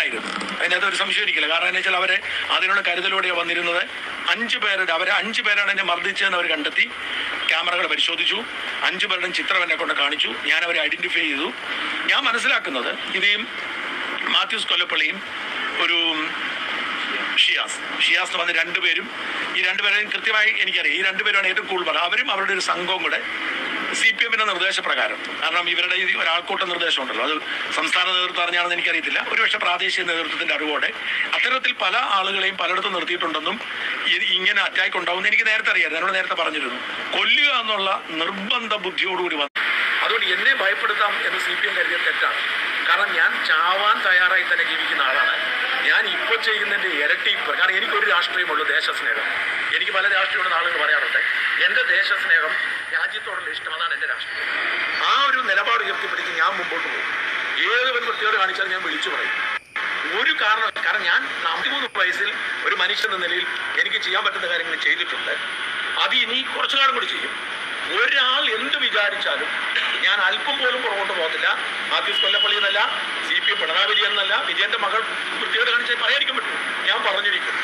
ഉണ്ടായിരുന്നു. അതിനകത്ത് ഒരു സംശയം ഇരിക്കില്ല. കാരണം എന്താ വെച്ചാൽ അവരെ അതിനുള്ള കരുതലോടെയാണ് വന്നിരുന്നത്. 5 പേരുടെ അവരെ 5 പേരാണ് എന്നെ മർദ്ദിച്ചതെന്ന് അവർ കണ്ടെത്തി. ക്യാമറകൾ പരിശോധിച്ചു. 5 പേരുടെയും ചിത്രം എന്നെ കൊണ്ട് കാണിച്ചു. ഞാൻ അവരെ ഐഡന്റിഫൈ ചെയ്തു. ഞാൻ മനസ്സിലാക്കുന്നത് ഇത് മാത്യൂസ് കൊല്ലപ്പള്ളിയും ഒരു ഷിയാസ് എന്ന് പറഞ്ഞ 2 പേരും, ഈ 2 പേരെയും കൃത്യമായി എനിക്കറിയാം. ഈ 2 പേരാണ് ഏറ്റവും കൂടുതൽ. അവരും അവരുടെ ഒരു സംഘവും കൂടെ CPM-ന്റെ നിർദ്ദേശപ്രകാരം, കാരണം ഇവരുടെ ഈ ഒരാൾക്കൂട്ട നിർദ്ദേശം ഉണ്ടല്ലോ, അത് സംസ്ഥാന നേതൃത്വം അറിഞ്ഞാണെന്ന് എനിക്കറിയത്തില്ല, ഒരുപക്ഷെ പ്രാദേശിക നേതൃത്വത്തിന്റെ അറിവോടെ അത്തരത്തിൽ പല ആളുകളെയും പലയിടത്തും നിർത്തിയിട്ടുണ്ടെന്നും ഇങ്ങനെ അറ്റാക്ക് ഉണ്ടാവുമെന്ന് എനിക്ക് നേരത്തെ അറിയാമായിരുന്നു. എന്നോട് നേരത്തെ പറഞ്ഞിരുന്നു. കൊല്ലുക എന്നുള്ള നിർബന്ധ ബുദ്ധിയോടുകൂടി വന്നു. അതുകൊണ്ട് എന്നെ ഭയപ്പെടുത്താം എന്ന് CPM കരുതിയ തെറ്റാണ്. കാരണം ഞാൻ ചാവാൻ തയ്യാറായി തന്നെ ജീവിക്കുന്ന ആളാണ്. ഞാൻ ഇപ്പോൾ ചെയ്യുന്നതിൻ്റെ ഇരട്ടിപ്പ്. കാരണം എനിക്കൊരു രാഷ്ട്രീയമുള്ളൂ, ദേശസ്നേഹം. എനിക്ക് പല രാഷ്ട്രീയമുള്ള ആളുകൾ പറയാറുണ്ട്. എൻ്റെ ദേശസ്നേഹം, രാജ്യത്തോടുള്ള ഇഷ്ടം, അതാണ് എൻ്റെ രാഷ്ട്രീയം. ആ ഒരു നിലപാട് ഉയർത്തിപ്പിടിച്ച് ഞാൻ മുമ്പോട്ട് പോകും. ഏത് വൃത്തിയോട് കാണിച്ചാലും ഞാൻ വിളിച്ചു പറയും. ഒരു കാരണം ഞാൻ 43 വയസ്സിൽ ഒരു മനുഷ്യൻ എന്ന നിലയിൽ എനിക്ക് ചെയ്യാൻ പറ്റുന്ന കാര്യങ്ങൾ ചെയ്തിട്ടുണ്ട്. അത് ഇനി കുറച്ചു കാലം കൂടി ചെയ്യും. ഒരാൾ എന്ത് വിചാരിച്ചാലും ഞാൻ അല്പം പോലും പുറകോട്ട് പോകത്തില്ല. മാത്യൂസ് കൊല്ലപ്പള്ളി എന്നല്ല, CPM പിണറായി വിജയൻ എന്നല്ല, വിജയന്റെ മകൾ വൃത്തിയോട് കാണിച്ചാൽ പറയാതിരിക്കാൻ പറ്റും. ഞാൻ പറഞ്ഞിരിക്കും.